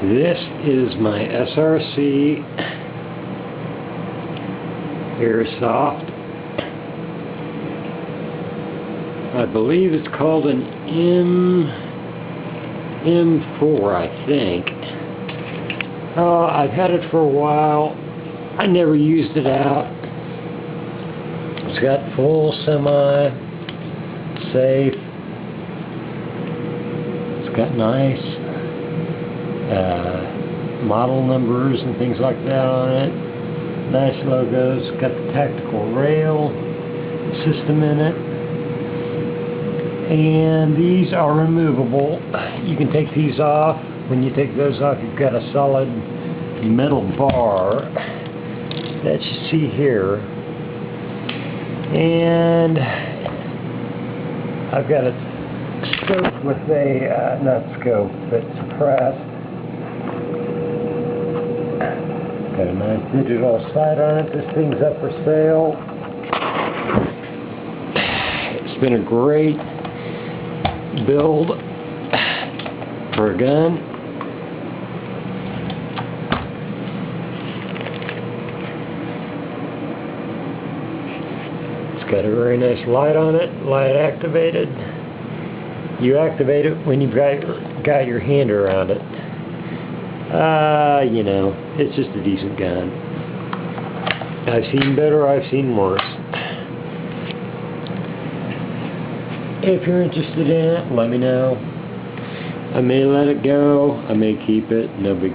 This is my SRC Airsoft. I believe it's called an M4, I think. I've had it for a while. I never used it out. It's got full semi safe. It's got nice model numbers and things like that on it. Nice logos. Got the tactical rail system in it. And these are removable. You can take these off. When you take those off, you've got a solid metal bar that you see here. And I've got a scope with a, not scope, but suppressed. Got a nice digital sight on it. This thing's up for sale. It's been a great build for a gun. It's got a very nice light on it, light activated. You activate it when you've got your hand around it. You know, it's just a decent gun. I've seen better, I've seen worse. If you're interested in it, let me know. I may let it go, I may keep it, no big